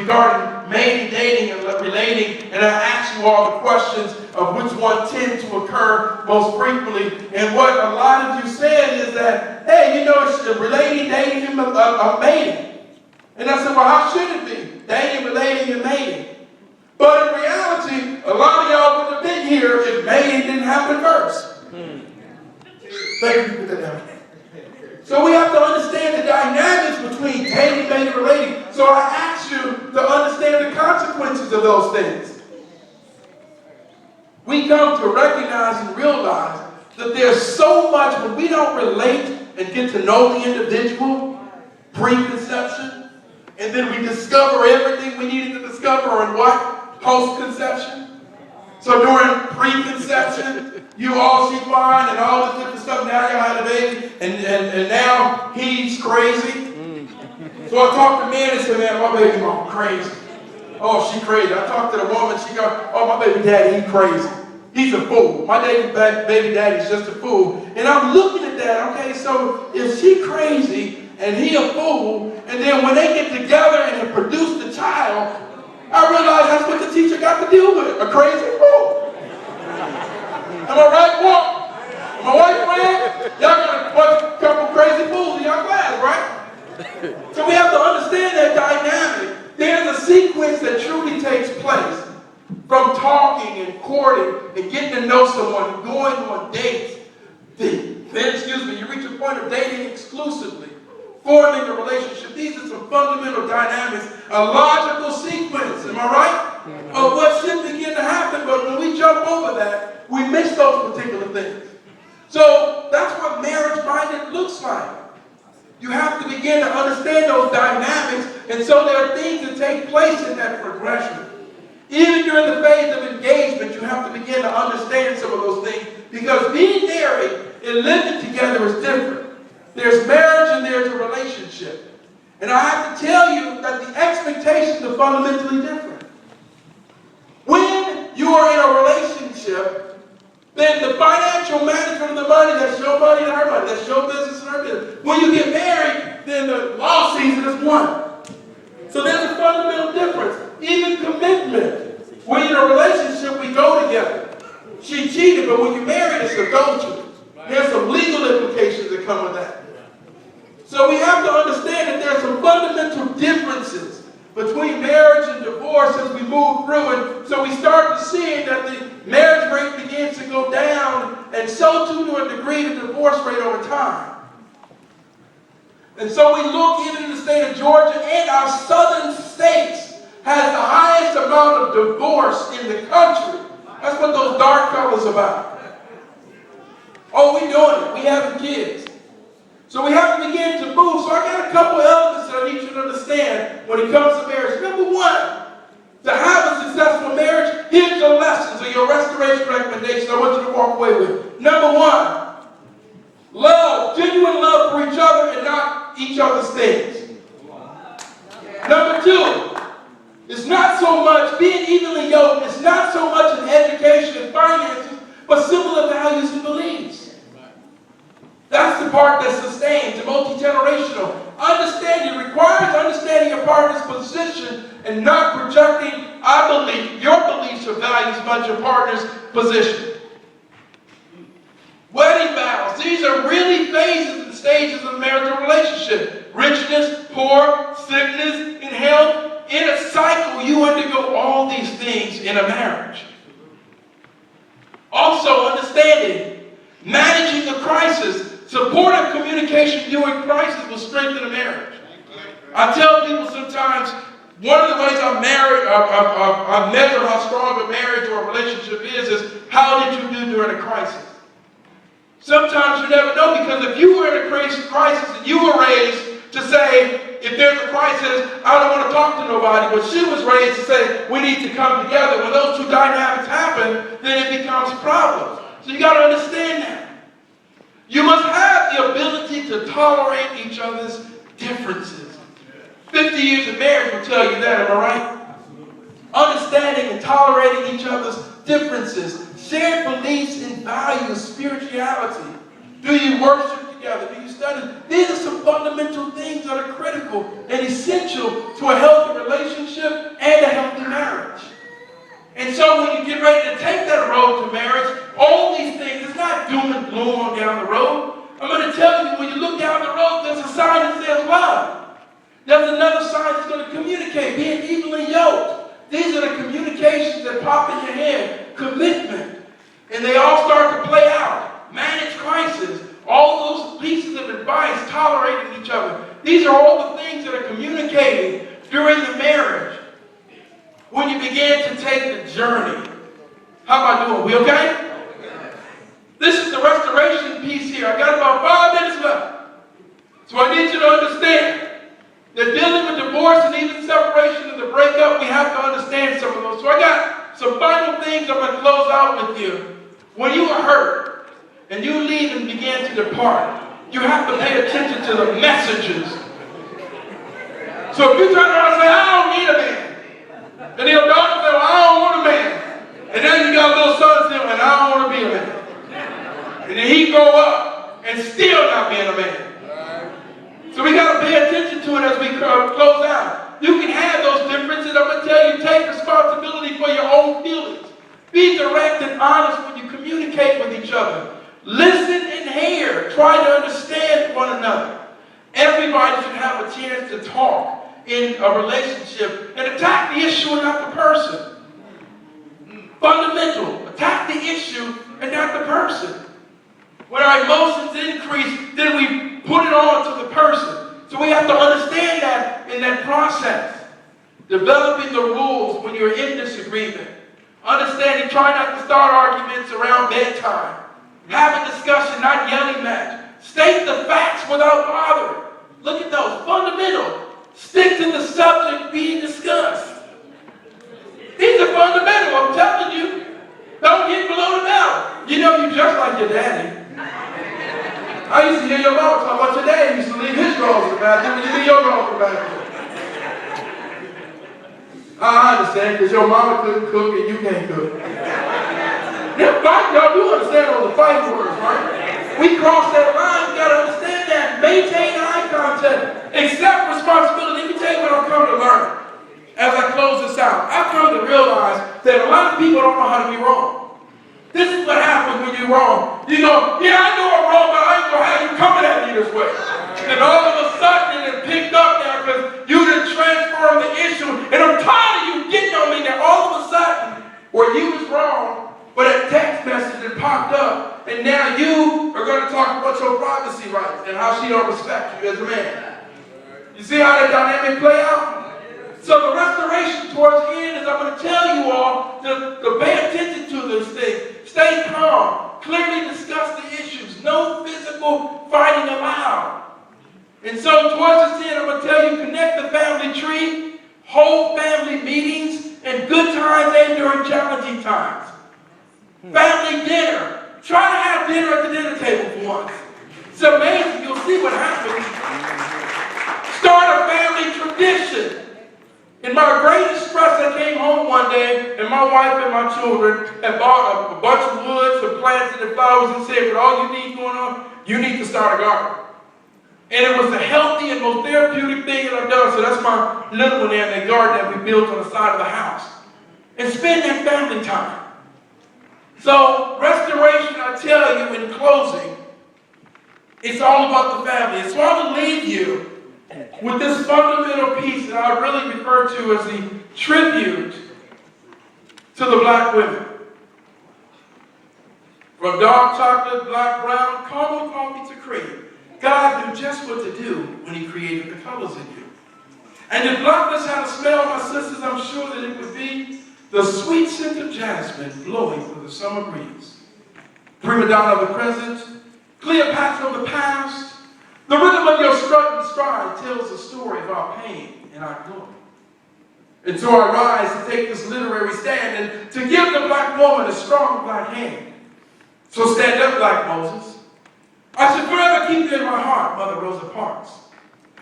regarding mating, dating, and relating, and I asked you all the questions of which one tend to occur most frequently. And what a lot of you said is that, hey, you know, it's relating, dating, and mating. And I said, well, how should it be? Dating, relating, and mating. But in reality, a lot of y'all wouldn't have been here if mating didn't happen first. Thank you for that. So we have to understand the dynamics between dating, mating, and relating. So I asked you to understand the consequences of those things. We come to recognize and realize that there's so much when we don't relate and get to know the individual, preconception, and then we discover everything we needed to discover in what? Post-conception. So during preconception, you all see fine and all this different stuff. Now y'all had a baby, and now he's crazy. So I talked to men and said, man, my baby mom crazy. Oh, she crazy. I talked to the woman, she goes, oh, my baby daddy, he crazy. He's a fool. My baby daddy's just a fool. And I'm looking at that, okay, so if she crazy and he a fool, and then when they get together and produce the child, I realize that's what the teacher got to deal with, a crazy fool. Am I right, Walt? Am I right, friend? Y'all got a couple crazy fools in your class, right? So we have to understand that dynamic. There's a sequence that truly takes place from talking and courting and getting to know someone and going on dates. Then, you reach a point of dating exclusively, forming a relationship. These are some fundamental dynamics, a logical sequence, am I right? Of what should begin to happen, but when we jump over that, we miss those particular things. So that's what marriage-minded looks like. You have to begin to understand those dynamics, and so there are things that take place in that progression. Even during the phase of engagement, you have to begin to understand some of those things, because being married and living together is different. There's marriage and there's a relationship. And I have to tell you that the expectations are fundamentally different. When you are in a relationship, then the financial management of the money, that's your money and her money. That's your business and her business. When you get married, then the law sees it as one. So there's a fundamental difference. Even commitment. When you're in a relationship, we go together. She cheated, but when you're married, it's adultery. There's some legal implications that come with that. So we have to understand that there are some fundamental differences between marriage and divorce as we move through it. So we start to see that the marriage rate begins to go down, and so too to a degree the divorce rate over time. And so we look even in the state of Georgia and our southern states has the highest amount of divorce in the country. That's what those dark colors about. Oh, we doing it. We having kids. So we have to begin to move. So I got a couple elements that I need you to understand when it comes to marriage. Number one, to have a successful marriage, here's your lessons or your restoration recommendations I want you to walk away with. Number one, love, genuine love for each other and not each other's things. Number two, it's not so much being evenly yoked, it's not so much in education and finances, but similar values and beliefs. That's the part that sustains, the multi-generational. Understanding requires understanding your partner's position and not projecting, I believe, your beliefs or values about your partner's position. Wedding vows. These are really phases and stages of a marital relationship. Richness, poor, sickness, and health. In a cycle, you undergo all these things in a marriage. Also, understanding, managing a crisis. Supportive communication during crisis will strengthen a marriage. I tell people sometimes, one of the ways I measure how strong a marriage or a relationship is how did you do during a crisis? Sometimes you never know, because if you were in a crisis and you were raised to say, if there's a crisis, I don't want to talk to nobody, but she was raised to say, we need to come together. When those two dynamics happen, then it becomes problems. So you got to understand that. You must have the ability to tolerate each other's differences. 50 years of marriage will tell you that, am I right? Understanding and tolerating each other's differences, shared beliefs and values, spirituality. Do you worship together? Do you study? These are some fundamental things that are critical and essential to a healthy relationship get ready to take that road to marriage, all these things, it's not doom and gloom on down the road. I'm going to tell you, when you look down the road, there's a sign that says love. There's another sign that's going to communicate, being evenly yoked. These are the communications that pop in your head. Commitment. And they all start to play out. Manage crisis. All those pieces of advice, tolerating each other. These are all the things that are communicating during the marriage. When you begin to take the journey. How am I doing? We okay? This is the restoration piece here. I got about 5 minutes left. So I need you to understand that dealing with divorce and even separation and the breakup, we have to understand some of those. So I got some final things I'm going to close out with you. When you are hurt and you leave and begin to depart, you have to pay attention to the messages. So if you turn around and say, I don't need a man. And your daughter said, well, I don't want a man. And then you got a little son saying, and I don't want to be a man. And then he grow up and still not being a man. So we got to pay attention to it as we close out. You can have those differences. I'm going to tell you, take responsibility for your own feelings. Be direct and honest when you communicate with each other. Listen and hear. Try to understand one another. Everybody should have a chance to talk in a relationship and attack the issue and not the person. Fundamental. Attack the issue and not the person. When our emotions increase, then we put it on to the person. So we have to understand that in that process. Developing the rules when you're in disagreement. Understanding, try not to start arguments around bedtime. Have a discussion, not yelling match. State the facts without bother. Look at those. Fundamental. Stick to the subject being discussed. These are fundamental, I'm telling you. Don't get below the belt. You know you just like your daddy. I used to hear your mama talk about your daddy used to leave his drawers in the bathroom and you leave your drawers in the bathroom. I understand, because your mama couldn't cook and you can't cook. Y'all do understand all the fighting words, right? We cross that line, we got to understand that. Maintain eye contact. Accept responsibility. Let me tell you what I've come to learn as I close this out. I've come to realize that a lot of people don't know how to be wrong. This is what happens when you're wrong. You go, yeah, I know I'm wrong, but I ain't going to have you coming at me this way. And all of a sudden, it picked up now because you didn't transform the issue. And I'm tired of you getting on me now. All of a sudden, where you was wrong, but a text message had popped up, and now you are going to talk about your privacy rights and how she don't respect you as a man. You see how that dynamic play out? So the restoration towards the end is I'm going to tell you all to pay attention to this thing. Stay calm. Clearly discuss the issues. No physical fighting allowed. And so towards this end, I'm going to tell you, connect the family tree, hold family meetings, and good times and during challenging times. Family dinner. Try to have dinner at the dinner table for once. It's amazing. You'll see what happens. Start a family tradition. In my greatest stress, I came home one day, and my wife and my children had bought a bunch of wood, some plants and flowers, and said, with all you need going on, you need to start a garden. And it was the healthy and most therapeutic thing that I've done. So that's my little one there in the garden that we built on the side of the house. And spend that family time. So restoration, I tell you in closing, it's all about the family. So I will leave you with this fundamental piece that I really refer to as the tribute to the black women. From dark chocolate, black, brown, caramel coffee to cream. God knew just what to do when he created the colors in you. And if blackness had a smell, my sisters, I'm sure that it would be the sweet scent of jasmine blowing through the summer breeze. Prima donna of the present, Cleopatra of the past, the rhythm of your strut and stride tells the story of our pain and our glory. And so I rise to take this literary stand and to give the black woman a strong black hand. So stand up, Black Moses. I should forever keep you in my heart, Mother Rosa Parks.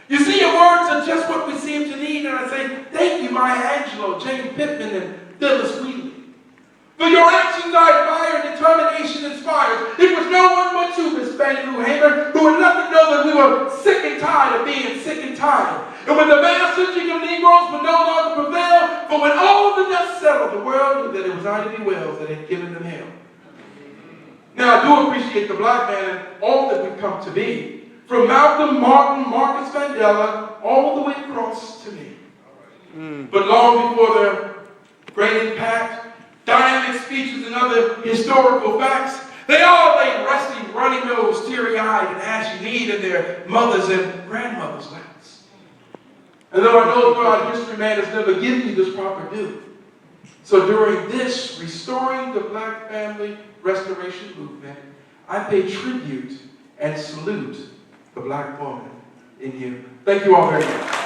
You see, your words are just what we seem to need, and I say, thank you, Maya Angelou, Jane Pittman, and Phyllis Wheatley. For your actions I admire, and determination inspires. It was no one but you, Miss Fannie Lou Hamer, who would let them know that we were sick and tired of being sick and tired. And when the mass lynching of Negroes would no longer prevail, but when all of the dust just settled, the world knew that it was Ida B. Wells that had given them hell. Now, I do appreciate the black man and all that we've come to be. From Malcolm, Martin, Marcus Mandela, all the way across to me. But long before their great impact, dynamic speeches and other historical facts, they all lay rusty, runny nosed, teary-eyed, and ashy-kneed in their mothers' and grandmothers' laps. And though I know throughout history, man has never given you this proper due. So during this Restoring the Black Family Restoration Movement, I pay tribute and salute the black woman in you. Thank you all very much.